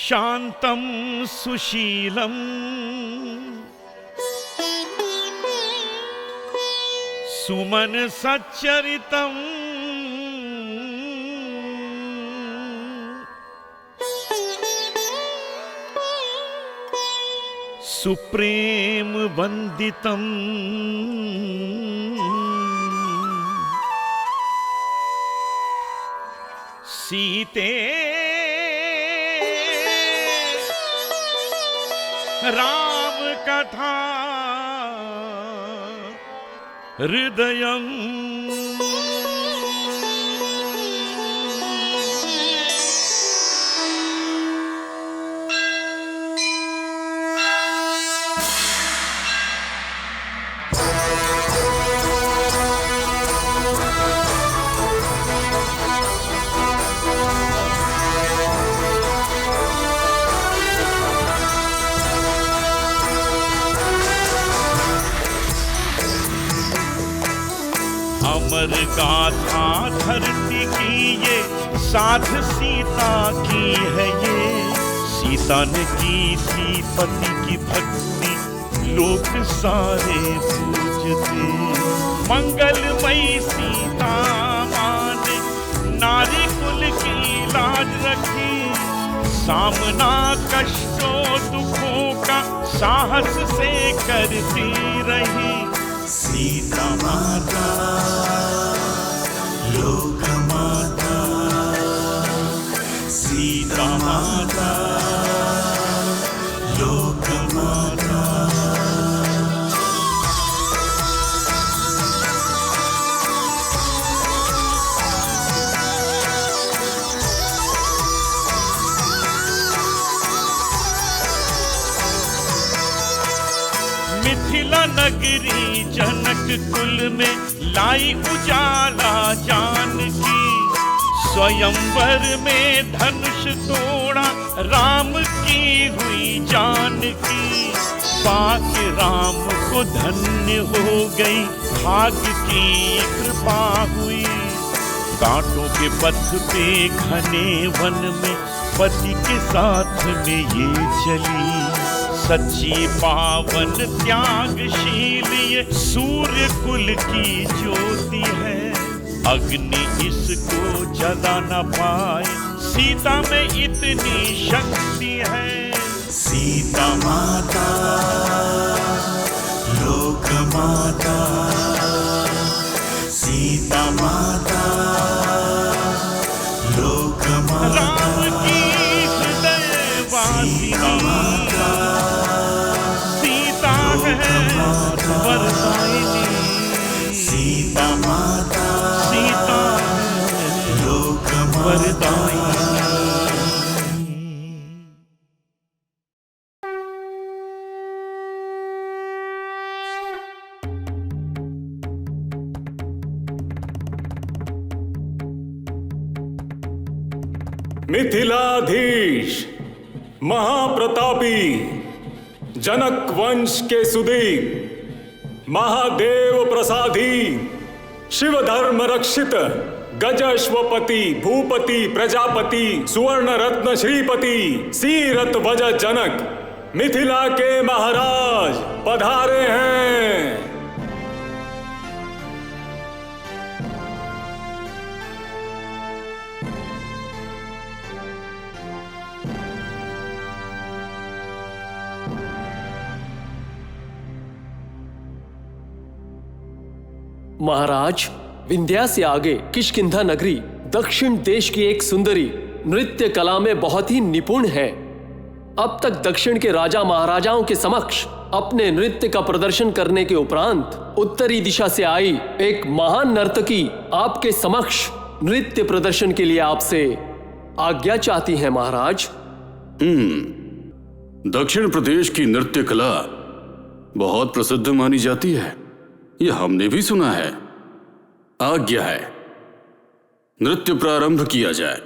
शांतं सुशीलम् सुमन सच्चरितम् supreme वंदितम् सीते राम कथा हृदयम् अमर गाथा धरती की ये साध सीता की है ये। सीता ने की थी पति की भक्ति लोग सारे पूजते। मंगलमयी सीता माँ ने नारी कुल की लाज रखी। सामना कष्टों दुखों का साहस से करती रही। सीता माता लोक माता, सीता माता लोक माता। मिथिला नगरी जनक कुल में लाई उजाला जानकी। स्वयंवर में धनुष तोड़ा राम की हुई जानकी। पाके राम को धन्य हो गई भाग्य की कृपा हुई। कांटों के पथ पे घने वन में पति के साथ में ये चली। सच्ची पावन त्यागशील ये सूर्य कुल की ज्योति है। अग्नि इसको जला न पाए, सीता में इतनी शक्ति है। सीता माता लोक माता, सीता माता लोक माता। राम की हृदय वासिनी वरदायिनी। सीता माता, सीता लोक वरदायिनी। मिथिलाधीश महाप्रतापी जनक वंश के सुदीप महादेव प्रसादी शिव धर्म रक्षित गजश्वपति भूपति प्रजापति सुवर्ण रत्न श्रीपति सीरत वज जनक मिथिला के महाराज पधारे हैं। महाराज, विंध्या से आगे किष्किंधा नगरी दक्षिण देश की एक सुंदरी नृत्य कला में बहुत ही निपुण है। अब तक दक्षिण के राजा महाराजाओं के समक्ष अपने नृत्य का प्रदर्शन करने के उपरांत उत्तरी दिशा से आई एक महान नर्तकी आपके समक्ष नृत्य प्रदर्शन के लिए आपसे आज्ञा चाहती है महाराज। दक्षिण प्रदेश की नृत्य कला बहुत प्रसिद्ध मानी जाती है, यह हमने भी सुना है। आज्ञा है, नृत्य प्रारंभ किया जाए।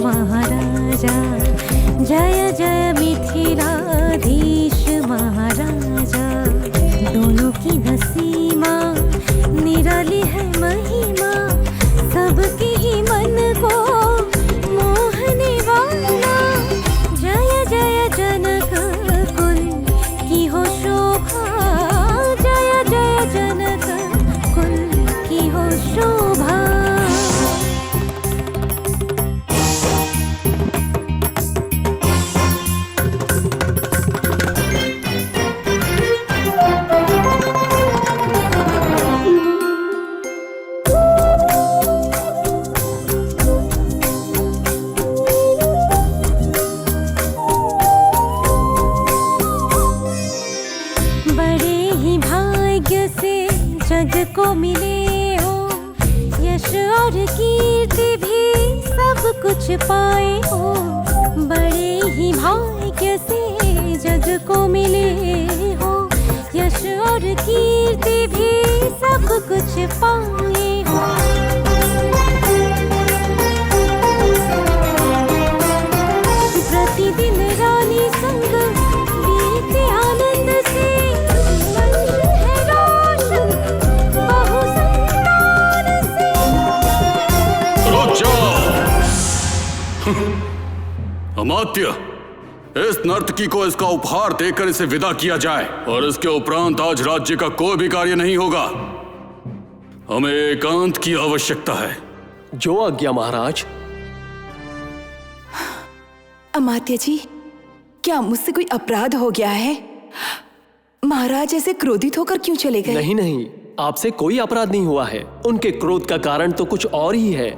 महाराजा, जय जय मिथिलाधीश महाराजा। दोनों की न सीमा, निराली है महिमा, सबके ही मन को मोहने वाला। जय जय जनक कुल की हो शोभा, जय जय जनक कुल की हो शोभा। जग को मिले हो यश और कीर्ति भी सब कुछ पाए हो। बड़े ही भाग्य से जग को मिले हो यश और कीर्ति भी सब कुछ पाए हो। प्रतिदिन रानी संग बीते आनंद से, अमात्य, इस नर्तकी को इसका उपहार देकर इसे विदा किया जाए और इसके उपरांत आज राज्य का कोई भी कार्य नहीं होगा। हमें एकांत की आवश्यकता है। जो आज्ञा महाराज। अमात्य जी, क्या मुझसे कोई अपराध हो गया है? महाराज ऐसे क्रोधित होकर क्यों चले गए? नहीं नहीं, आपसे कोई अपराध नहीं हुआ है। उनके क्रोध का कारण तो कुछ और ही है।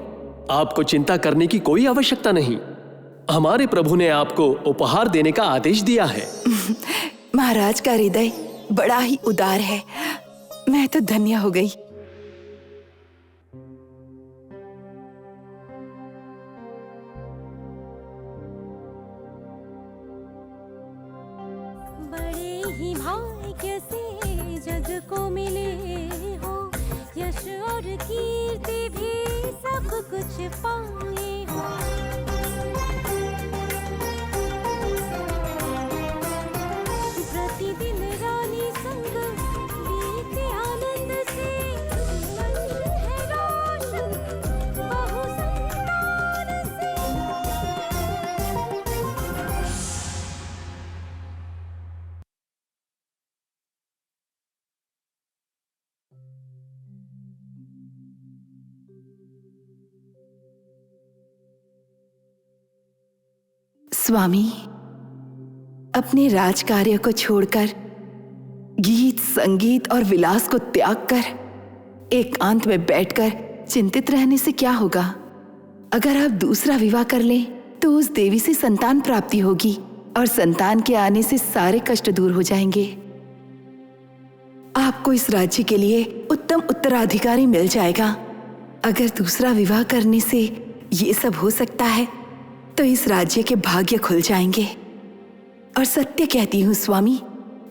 आपको चिंता करने की कोई आवश्यकता नहीं। हमारे प्रभु ने आपको उपहार देने का आदेश दिया है। महाराज का हृदय बड़ा ही उदार है। मैं तो धन्य हो गई। बड़े ही भाग्य से जग को मिले हो यश और कीर्ति भी सब कुछ पाए हो। प्रतिदिन रानी संग बीते आनंद से, वंश है रोशन बहु संतान से। स्वामी, अपने राजकार्य को छोड़कर, गीत संगीत और विलास को त्याग कर एकांत में बैठकर चिंतित रहने से क्या होगा? अगर आप दूसरा विवाह कर लें तो उस देवी से संतान प्राप्ति होगी और संतान के आने से सारे कष्ट दूर हो जाएंगे। आपको इस राज्य के लिए उत्तम उत्तराधिकारी मिल जाएगा। अगर दूसरा विवाह करने से ये सब हो सकता है तो इस राज्य के भाग्य खुल जाएंगे। और सत्य कहती हूँ स्वामी,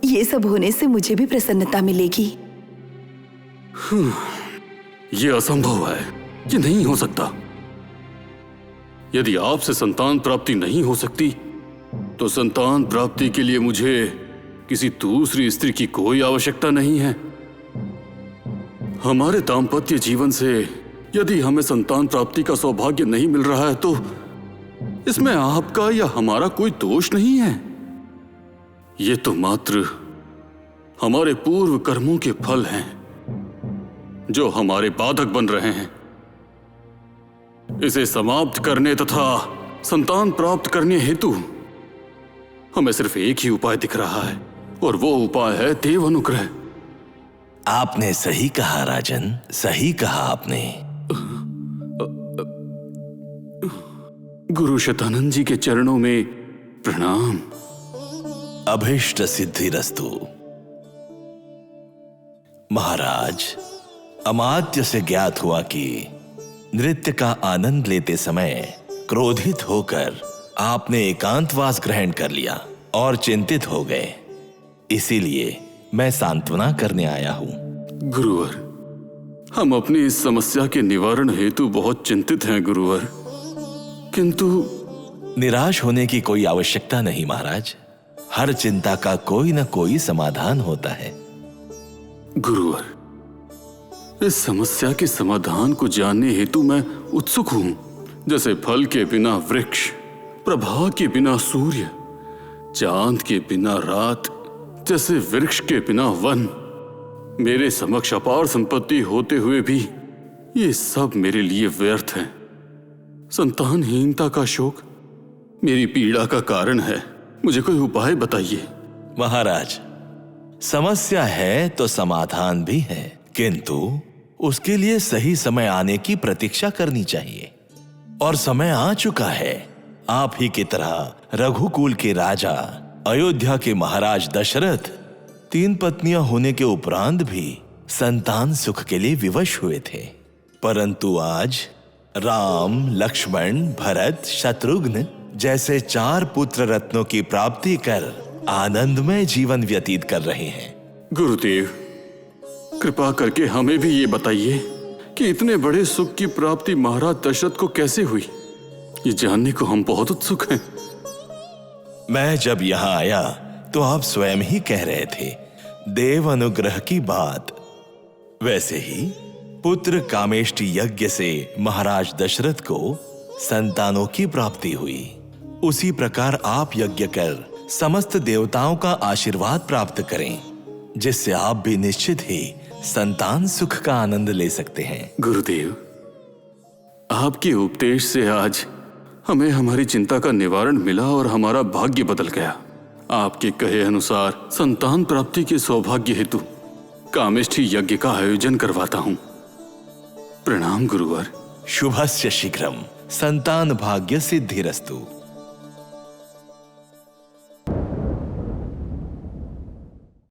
ये सब होने से मुझे भी प्रसन्नता मिलेगी। ये असंभव है, ये नहीं हो सकता। यदि आपसे संतान प्राप्ति नहीं हो सकती तो संतान प्राप्ति के लिए मुझे किसी दूसरी स्त्री की कोई आवश्यकता नहीं है। हमारे दाम्पत्य जीवन से यदि हमें संतान प्राप्ति का सौभाग्य नहीं मिल रहा है तो इसमें आपका या हमारा कोई दोष नहीं है। ये तो मात्र हमारे पूर्व कर्मों के फल हैं जो हमारे बाधक बन रहे हैं। इसे समाप्त करने तथा संतान प्राप्त करने हेतु हमें सिर्फ एक ही उपाय दिख रहा है और वो उपाय है देव अनुग्रह। आपने सही कहा राजन, सही कहा आपने। गुरु शतानंद जी के चरणों में प्रणाम। अभीष्ट सिद्धिरस्तु। महाराज, अमात्य से ज्ञात हुआ कि नृत्य का आनंद लेते समय क्रोधित होकर आपने एकांतवास ग्रहण कर लिया और चिंतित हो गए। इसीलिए मैं सांत्वना करने आया हूं। गुरुवर, हम अपनी इस समस्या के निवारण हेतु बहुत चिंतित हैं गुरुवर। किंतु निराश होने की कोई आवश्यकता नहीं महाराज। हर चिंता का कोई न कोई समाधान होता है। गुरुवर, इस समस्या के समाधान को जानने हेतु मैं उत्सुक हूं। जैसे फल के बिना वृक्ष, प्रभा के बिना सूर्य, चांद के बिना रात, जैसे वृक्ष के बिना वन। मेरे समक्ष अपार संपत्ति होते हुए भी ये सब मेरे लिए व्यर्थ है। संतानहीनता का शोक मेरी पीड़ा का कारण है। मुझे कोई उपाय बताइए। महाराज, समस्या है तो समाधान भी है, किंतु उसके लिए सही समय आने की प्रतीक्षा करनी चाहिए। और समय आ चुका है। आप ही की तरह रघुकुल के राजा, अयोध्या के महाराज दशरथ 3 पत्नियां होने के उपरांत भी संतान सुख के लिए विवश हुए थे, परंतु आज राम, लक्ष्मण, भरत, शत्रुघ्न जैसे 4 पुत्र रत्नों की प्राप्ति कर आनंदमय जीवन व्यतीत कर रहे हैं। गुरुदेव, कृपा करके हमें भी ये बताइए कि इतने बड़े सुख की प्राप्ति महाराज दशरथ को कैसे हुई। ये जानने को हम बहुत उत्सुक हैं। मैं जब यहां आया तो आप स्वयं ही कह रहे थे, देव अनुग्रह की बात। वैसे ही पुत्र कामेष्टि यज्ञ से महाराज दशरथ को संतानों की प्राप्ति हुई। उसी प्रकार आप यज्ञ कर समस्त देवताओं का आशीर्वाद प्राप्त करें, जिससे आप भी निश्चित ही संतान सुख का आनंद ले सकते हैं। गुरुदेव, आपके उपदेश से आज हमें हमारी चिंता का निवारण मिला और हमारा भाग्य बदल गया। आपके कहे अनुसार संतान प्राप्ति के सौभाग्य हेतु कामेष्टि यज्ञ का आयोजन करवाता हूं। प्रणाम गुरुवर। शुभस्य शीघ्रम, संतान भाग्य सिद्धिरस्तु।